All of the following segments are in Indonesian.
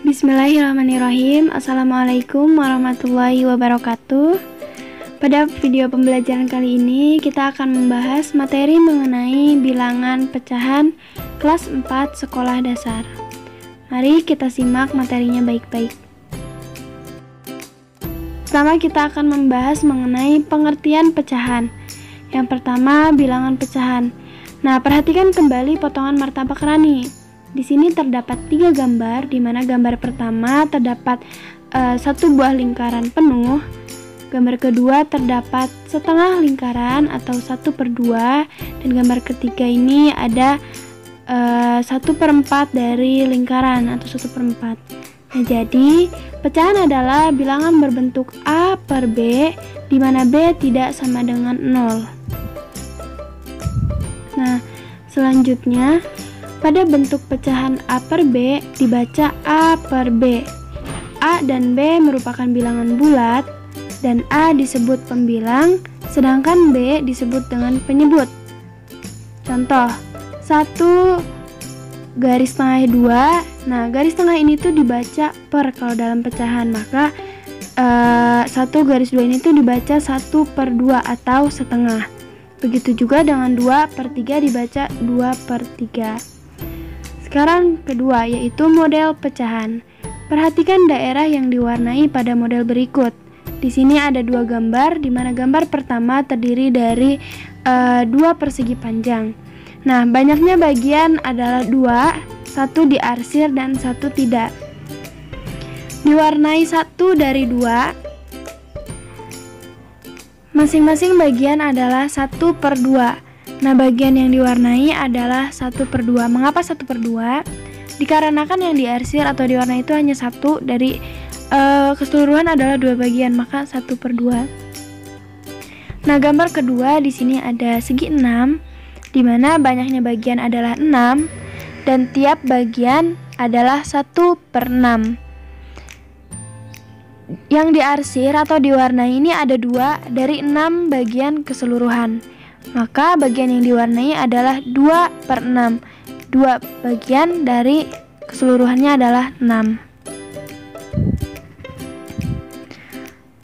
Bismillahirrahmanirrahim. Assalamualaikum warahmatullahi wabarakatuh. Pada video pembelajaran kali ini kita akan membahas materi mengenai bilangan pecahan kelas 4 sekolah dasar. Mari kita simak materinya baik-baik. Pertama kita akan membahas mengenai pengertian pecahan. Yang pertama, bilangan pecahan. Nah, perhatikan kembali potongan martabak Rani. Di sini terdapat 3 gambar, di mana gambar pertama terdapat satu buah lingkaran penuh. Gambar kedua terdapat setengah lingkaran atau 1/2, dan gambar ketiga ini ada 1/4 dari lingkaran atau 1/4. Nah, jadi pecahan adalah bilangan berbentuk A per B, di mana B tidak sama dengan 0. Nah, selanjutnya pada bentuk pecahan A per B dibaca A per B. A dan B merupakan bilangan bulat, dan A disebut pembilang, sedangkan B disebut dengan penyebut. Contoh, 1 garis tengah 2. Nah, garis tengah ini tuh dibaca per kalau dalam pecahan, maka 1 garis 2 ini tuh dibaca 1/2 atau setengah. Begitu juga dengan 2/3 dibaca 2/3. Sekarang kedua, yaitu model pecahan. Perhatikan daerah yang diwarnai pada model berikut. Di sini ada 2 gambar, di mana gambar pertama terdiri dari 2 persegi panjang. Nah, banyaknya bagian adalah 2, 1 diarsir dan 1 tidak. Diwarnai 1 dari 2. Masing-masing bagian adalah 1/2. Nah, bagian yang diwarnai adalah 1/2. Mengapa 1/2? Dikarenakan yang diarsir atau diwarnai itu hanya 1 dari keseluruhan adalah 2 bagian, maka 1/2. Nah, gambar kedua di sini ada segi 6, di mana banyaknya bagian adalah 6 dan tiap bagian adalah 1/6. Yang diarsir atau diwarnai ini ada 2 dari 6 bagian keseluruhan. Maka bagian yang diwarnai adalah 2/6. 2 bagian dari keseluruhannya adalah 6.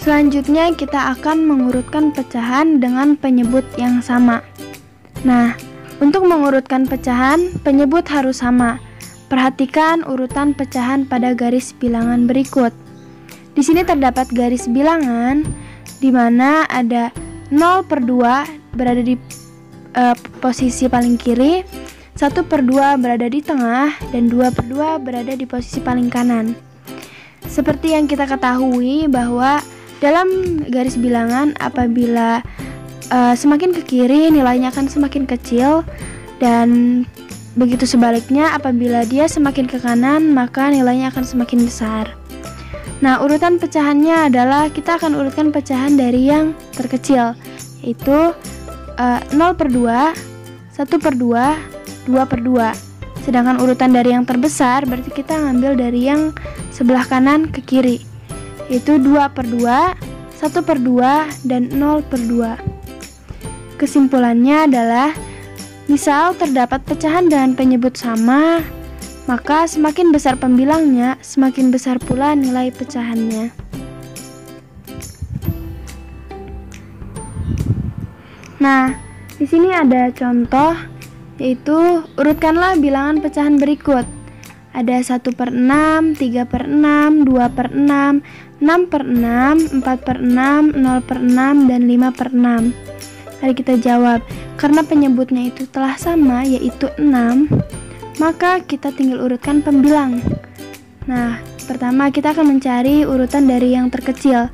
Selanjutnya kita akan mengurutkan pecahan dengan penyebut yang sama. Nah, untuk mengurutkan pecahan, penyebut harus sama. Perhatikan urutan pecahan pada garis bilangan berikut. Di sini terdapat garis bilangan di mana ada 0/2 berada di posisi paling kiri, 1/2 berada di tengah, dan 2/2 berada di posisi paling kanan. Seperti yang kita ketahui bahwa dalam garis bilangan apabila semakin ke kiri nilainya akan semakin kecil, dan begitu sebaliknya apabila dia semakin ke kanan maka nilainya akan semakin besar. Nah, urutan pecahannya adalah kita akan urutkan pecahan dari yang terkecil, yaitu 0/2, 1/2, 2/2. Sedangkan urutan dari yang terbesar berarti kita ngambil dari yang sebelah kanan ke kiri, yaitu 2/2, 1/2, dan 0/2. Kesimpulannya adalah, misal terdapat pecahan dengan penyebut sama, maka semakin besar pembilangnya, semakin besar pula nilai pecahannya. Nah, di sini ada contoh, yaitu urutkanlah bilangan pecahan berikut. Ada 1/6, 3/6, 2/6, 6/6, 4/6, 0/6, dan 5/6. Mari kita jawab. Karena penyebutnya itu telah sama, yaitu 6, maka kita tinggal urutkan pembilang. Nah, pertama kita akan mencari urutan dari yang terkecil.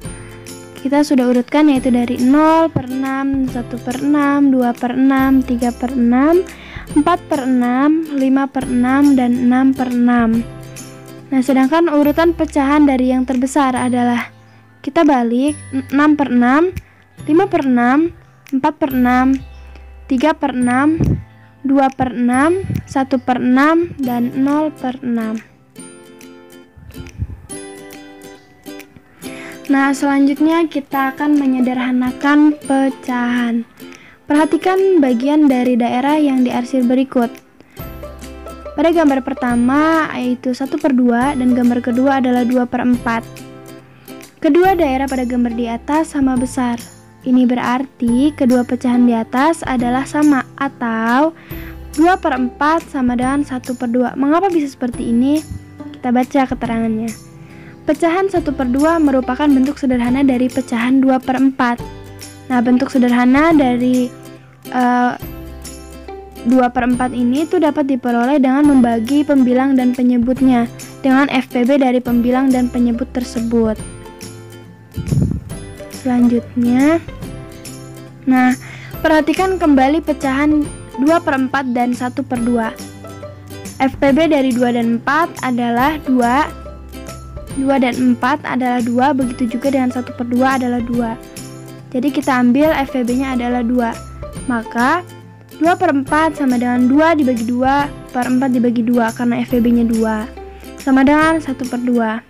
Kita sudah urutkan, yaitu dari 0/6, 1/6, 2/6, 3/6, 4/6, 5/6, dan 6/6. Nah, sedangkan urutan pecahan dari yang terbesar adalah, kita balik, 6/6, 5/6, 4/6, 3/6, 2/6, 1/6, dan 0/6. Nah, selanjutnya kita akan menyederhanakan pecahan. Perhatikan bagian dari daerah yang diarsir berikut. pada gambar pertama yaitu 1/2 dan gambar kedua adalah 2/4. Kedua daerah pada gambar di atas sama besar. Ini berarti kedua pecahan di atas adalah sama atau 2/4 sama dengan 1/2. Mengapa bisa seperti ini? Kita baca keterangannya. Pecahan 1/2 merupakan bentuk sederhana dari pecahan 2/4. Nah, bentuk sederhana dari 2/4 ini itu dapat diperoleh dengan membagi pembilang dan penyebutnya dengan FPB dari pembilang dan penyebut tersebut. Selanjutnya, nah, perhatikan kembali pecahan 2/4 dan 1/2. FPB dari 2 dan 4 adalah 2. 2 dan 4 adalah 2, begitu juga dengan 1/2 adalah 2. Jadi kita ambil FPB-nya adalah 2. Maka 2/4 sama dengan 2 dibagi 2/4 dibagi 2 karena FPB-nya 2 sama dengan 1/2.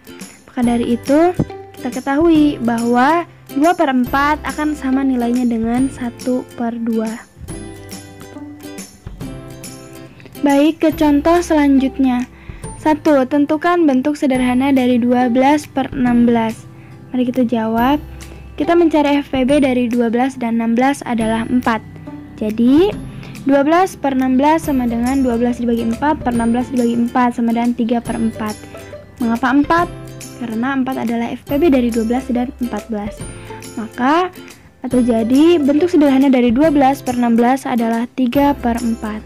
Maka dari itu kita ketahui bahwa 2/4 akan sama nilainya dengan 1/2. Baik, ke contoh selanjutnya. 1. Tentukan bentuk sederhana dari 12/16. Mari kita jawab. Kita mencari FPB dari 12 dan 16 adalah 4. Jadi 12/16 sama dengan 12 dibagi 4 per 16 dibagi 4 sama dengan 3/4. Mengapa 4? Karena 4 adalah FPB dari 12 dan 14. Maka atau jadi bentuk sederhana dari 12/16 adalah 3/4.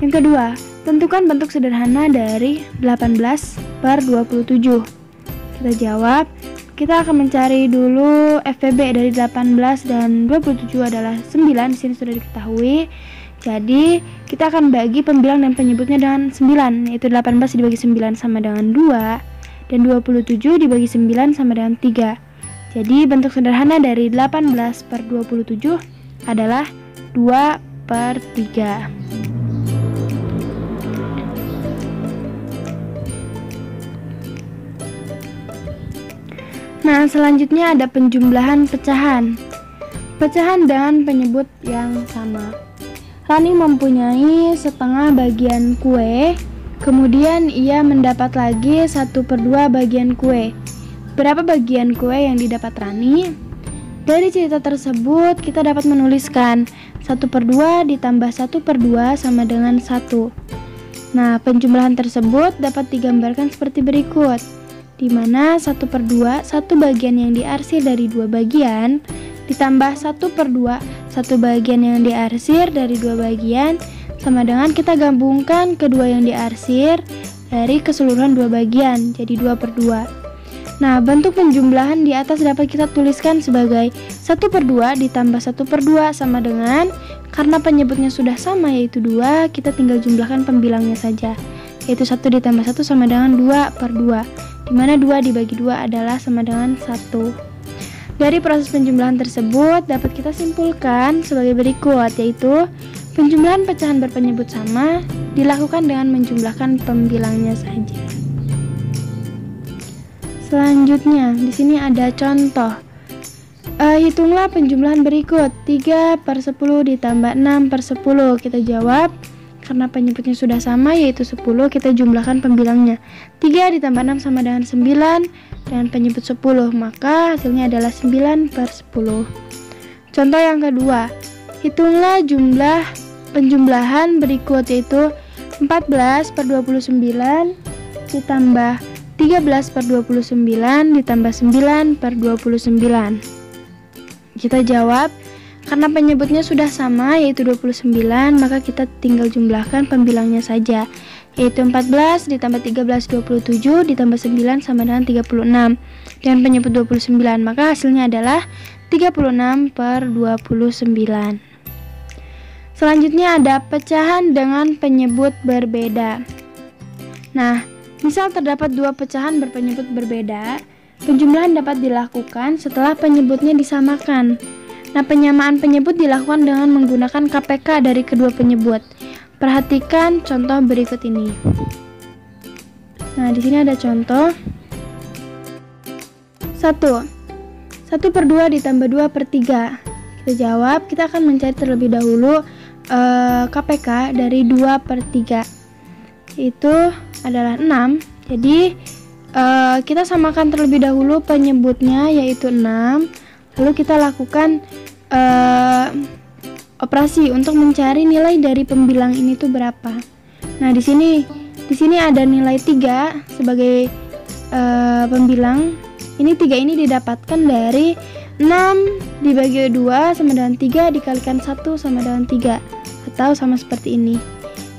Yang kedua, tentukan bentuk sederhana dari 18/27. Kita jawab. Kita akan mencari dulu FPB dari 18 dan 27 adalah 9. Di sini sudah diketahui. Jadi, kita akan bagi pembilang dan penyebutnya dengan 9, yaitu 18 dibagi 9 sama dengan 2 dan 27 dibagi 9 sama dengan 3. Jadi, bentuk sederhana dari 18/27 adalah 2/3. Nah, selanjutnya ada penjumlahan pecahan. Pecahan dengan penyebut yang sama. Rani mempunyai setengah bagian kue, kemudian ia mendapat lagi 1/2 bagian kue. Berapa bagian kue yang didapat Rani? Dari cerita tersebut kita dapat menuliskan 1/2 ditambah 1/2 sama dengan 1. Nah, penjumlahan tersebut dapat digambarkan seperti berikut, di mana 1/2 satu bagian yang diarsir dari 2 bagian ditambah 1/2 satu bagian yang diarsir dari 2 bagian sama dengan kita gabungkan kedua yang diarsir dari keseluruhan 2 bagian jadi 2/2. Nah, bentuk penjumlahan di atas dapat kita tuliskan sebagai 1/2 ditambah 1/2 sama dengan, karena penyebutnya sudah sama yaitu 2, kita tinggal jumlahkan pembilangnya saja, yaitu 1 ditambah 1 sama dengan 2/2, di mana 2 dibagi 2 adalah sama dengan 1. Dari proses penjumlahan tersebut dapat kita simpulkan sebagai berikut, yaitu penjumlahan pecahan berpenyebut sama dilakukan dengan menjumlahkan pembilangnya saja. Selanjutnya, di sini ada contoh. Hitunglah penjumlahan berikut. 3/10 ditambah 6/10. Kita jawab, karena penyebutnya sudah sama yaitu 10, kita jumlahkan pembilangnya. 3 ditambah 6 sama dengan 9 dengan penyebut 10, maka hasilnya adalah 9/10. Contoh yang kedua, hitunglah jumlah penjumlahan berikut, yaitu 14/29 ditambah 13/29 ditambah 9/29. Kita jawab, karena penyebutnya sudah sama yaitu 29, maka kita tinggal jumlahkan pembilangnya saja, yaitu 14 ditambah 13/27 ditambah 9 sama dengan 36 dengan penyebut 29, maka hasilnya adalah 36/29. Selanjutnya ada pecahan dengan penyebut berbeda. Nah, misal terdapat 2 pecahan berpenyebut berbeda, penjumlahan dapat dilakukan setelah penyebutnya disamakan. Nah, penyamaan penyebut dilakukan dengan menggunakan KPK dari kedua penyebut. Perhatikan contoh berikut ini. Nah, di sini ada contoh. 1. 1/2 ditambah 2/3. Kita jawab, kita akan mencari terlebih dahulu KPK dari 2/3. yaitu adalah 6. Jadi kita samakan terlebih dahulu penyebutnya, yaitu 6. Lalu kita lakukan operasi untuk mencari nilai dari pembilang ini tuh berapa. Nah, di sini ada nilai 3 sebagai pembilang. Ini 3 ini didapatkan dari 6 dibagi 2 sama dengan 3 dikalikan 1 sama dengan 3, atau sama seperti ini.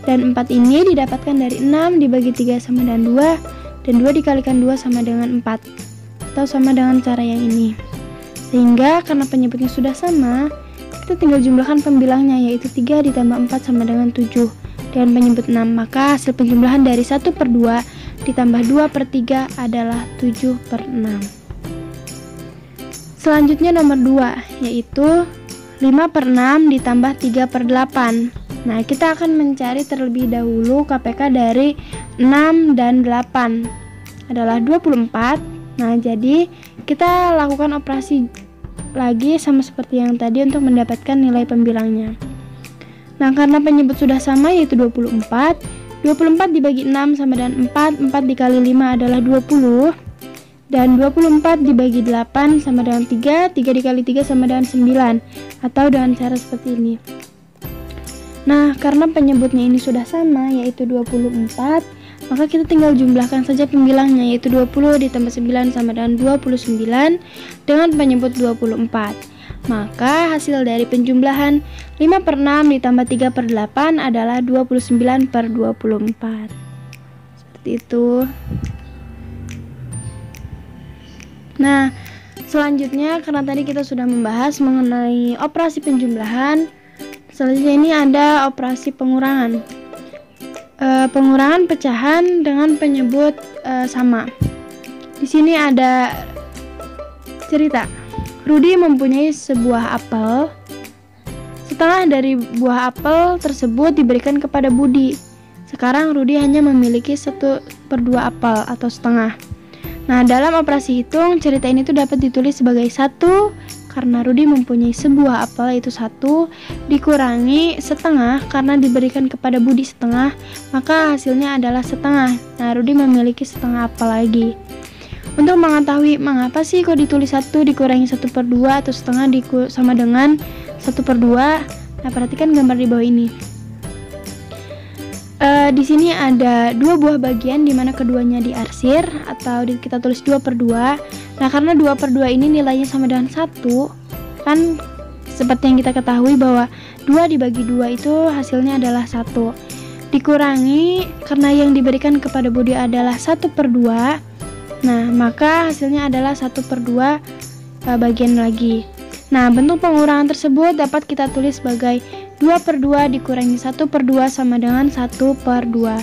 Dan 4 ini didapatkan dari 6 dibagi 3 sama dengan 2, dan 2 dikalikan 2 sama dengan 4, atau sama dengan cara yang ini. Sehingga karena penyebutnya sudah sama, kita tinggal jumlahkan pembilangnya, yaitu 3 ditambah 4 sama dengan 7 dengan penyebut 6. Maka hasil penjumlahan dari 1/2 ditambah 2/3 adalah 7/6. Selanjutnya nomor 2, yaitu 5/6 ditambah 3/8. Nah, kita akan mencari terlebih dahulu KPK dari 6 dan 8 adalah 24. Nah, jadi kita lakukan operasi lagi sama seperti yang tadi untuk mendapatkan nilai pembilangnya. Nah, karena penyebut sudah sama, yaitu 24. 24 dibagi 6 sama dengan 4. 4 dikali 5 adalah 20. Dan 24 dibagi 8 sama dengan 3. 3 dikali 3 sama dengan 9, atau dengan cara seperti ini. Nah, karena penyebutnya ini sudah sama, yaitu 24, maka kita tinggal jumlahkan saja pembilangnya, yaitu 20 ditambah 9 sama dengan 29 dengan penyebut 24. Maka hasil dari penjumlahan 5/6 ditambah 3/8 adalah 29/24. Seperti itu. Nah, selanjutnya karena tadi kita sudah membahas mengenai operasi penjumlahan, selanjutnya ini ada operasi pengurangan. Pengurangan pecahan dengan penyebut sama. Di sini ada cerita. Rudy mempunyai sebuah apel. Setengah dari buah apel tersebut diberikan kepada Budi. Sekarang Rudy hanya memiliki 1/2 apel atau setengah. Nah, dalam operasi hitung, cerita ini tuh dapat ditulis sebagai 1 karena Rudy mempunyai sebuah apel, yaitu 1, dikurangi setengah karena diberikan kepada Budi setengah, maka hasilnya adalah setengah. Nah, Rudy memiliki setengah apel lagi. Untuk mengetahui mengapa sih kok ditulis 1 dikurangi 1/2 atau setengah sama dengan 1/2, nah perhatikan gambar di bawah ini. Di sini ada 2 buah bagian di mana keduanya diarsir atau kita tulis 2/2. Nah, karena 2/2 ini nilainya sama dengan 1, kan seperti yang kita ketahui bahwa 2 dibagi 2 itu hasilnya adalah 1. Dikurangi karena yang diberikan kepada Budi adalah 1/2. Nah, maka hasilnya adalah 1/2 bagian lagi. Nah, bentuk pengurangan tersebut dapat kita tulis sebagai 2/2 dikurangi 1/2 sama dengan 1/2.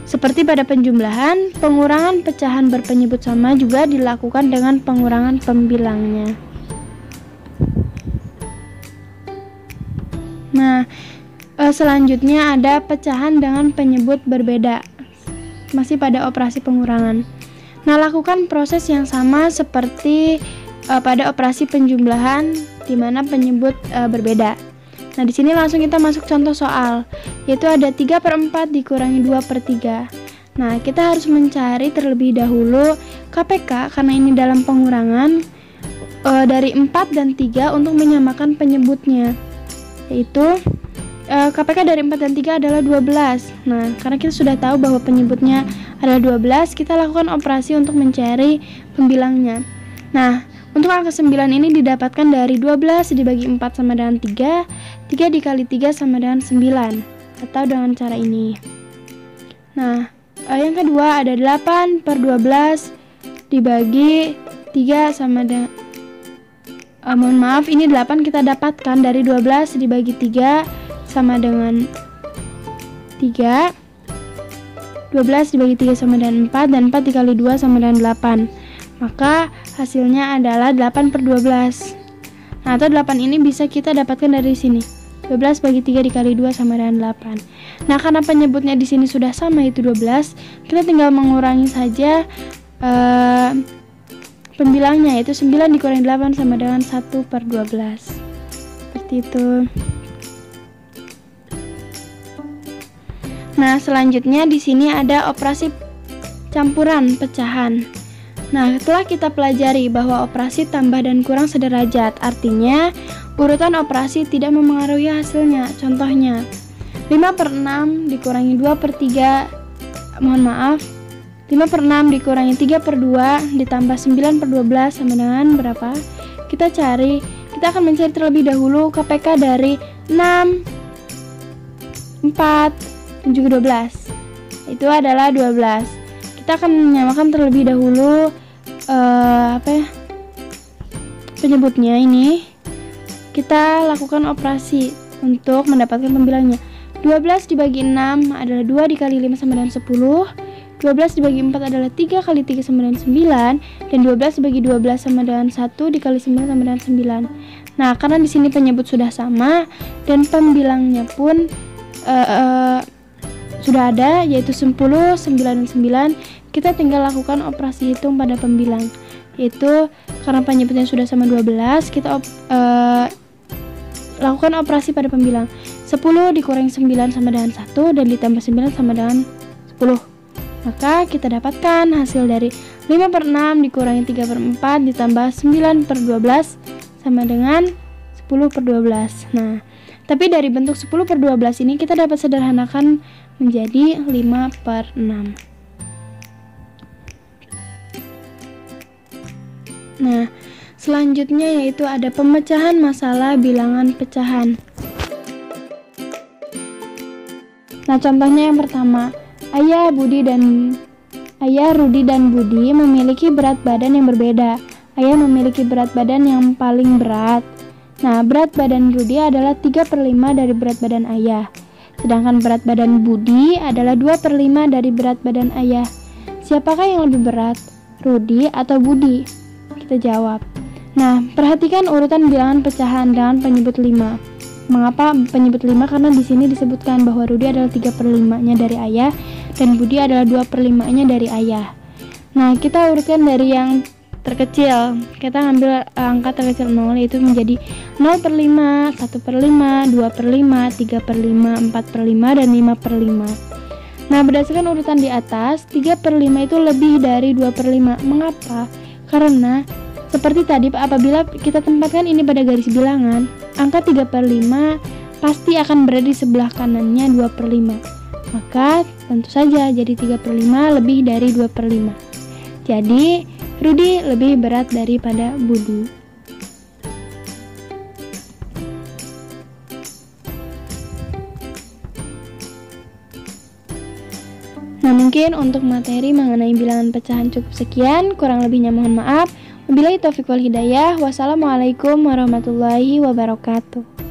Seperti pada penjumlahan, pengurangan pecahan berpenyebut sama juga dilakukan dengan pengurangan pembilangnya. Nah, selanjutnya ada pecahan dengan penyebut berbeda. Masih pada operasi pengurangan. Nah, lakukan proses yang sama seperti pada operasi penjumlahan di mana penyebut berbeda. Nah, di sini langsung kita masuk contoh soal, yaitu ada 3/4 dikurangi 2/3. Nah, kita harus mencari terlebih dahulu KPK karena ini dalam pengurangan dari 4 dan 3 untuk menyamakan penyebutnya, yaitu KPK dari 4 dan 3 adalah 12. Nah, karena kita sudah tahu bahwa penyebutnya adalah 12, kita lakukan operasi untuk mencari pembilangnya. Nah, untuk angka 9 ini didapatkan dari 12 dibagi 4 sama dengan 3, 3 dikali 3 sama dengan 9, atau dengan cara ini. Nah, yang kedua ada 8/12 dibagi 3 sama dengan mohon maaf, ini 8 kita dapatkan dari 12 dibagi 3 sama dengan 3, 12 dibagi 3 sama dengan 4, dan 4 dikali 2 sama dengan 8. Maka hasilnya adalah 8/12. Nah, atau 8 ini bisa kita dapatkan dari sini. 12 bagi 3 dikali 2 sama dengan 8. Nah, karena penyebutnya di sini sudah sama, yaitu 12, kita tinggal mengurangi saja pembilangnya, yaitu 9 dikurangi 8 sama dengan 1/12. Seperti itu. Nah, selanjutnya di sini ada operasi campuran pecahan. Nah, telah kita pelajari bahwa operasi tambah dan kurang sederajat, artinya urutan operasi tidak memengaruhi hasilnya. Contohnya, 5/6 dikurangi 2/3, 5/6 dikurangi 3/2 ditambah 9/12 sama dengan berapa? Kita akan mencari terlebih dahulu KPK dari 6, 4, dan juga 12. Itu adalah 12. Kita akan menyamakan terlebih dahulu penyebutnya ini. Kita lakukan operasi untuk mendapatkan pembilangnya. 12 dibagi 6 adalah 2 dikali 5 sama dengan 10. 12 dibagi 4 adalah 3 kali 3 sama dengan 9. Dan 12 dibagi 12 sama dengan 1 dikali 9 sama dengan 9. Nah, karena di sini penyebut sudah sama dan pembilangnya pun sudah ada, yaitu 10, 9, dan 9. Kita tinggal lakukan operasi hitung pada pembilang, yaitu karena penyebutnya sudah sama 12, kita lakukan operasi pada pembilang. 10 dikurangi 9 sama dengan 1 dan ditambah 9 sama dengan 10. Maka kita dapatkan hasil dari 5/6 dikurangi 3/4 ditambah 9/12 sama dengan 10/12. Nah, tapi dari bentuk 10/12 ini kita dapat sederhanakan menjadi 5/6. Nah, selanjutnya yaitu ada pemecahan masalah bilangan pecahan. Nah, contohnya yang pertama, Ayah Rudi dan Budi memiliki berat badan yang berbeda. Ayah memiliki berat badan yang paling berat. Nah, berat badan Rudi adalah 3/5 dari berat badan ayah. Sedangkan berat badan Budi adalah 2/5 dari berat badan ayah. Siapakah yang lebih berat, Rudi atau Budi? Kita jawab. Nah, perhatikan urutan bilangan pecahan dengan penyebut 5. Mengapa penyebut 5? Karena di sini disebutkan bahwa Rudi adalah 3/5-nya dari ayah dan Budi adalah 2/5-nya dari ayah. Nah, kita urutkan dari yang terkecil. Kita ambil angka terkecil 0, yaitu menjadi 0/5, 1/5, 2/5, 3/5, 4/5, dan 5/5. Nah, berdasarkan urutan di atas, 3/5 itu lebih dari 2/5. Mengapa? Karena seperti tadi, apabila kita tempatkan ini pada garis bilangan, angka 3/5 pasti akan berada di sebelah kanannya 2/5. Maka tentu saja jadi 3/5 lebih dari 2/5. Jadi Rudi lebih berat daripada Budi. Nah, mungkin untuk materi mengenai bilangan pecahan cukup sekian. Kurang lebihnya mohon maaf. Wabillahi taufiq wal hidayah. Wassalamualaikum warahmatullahi wabarakatuh.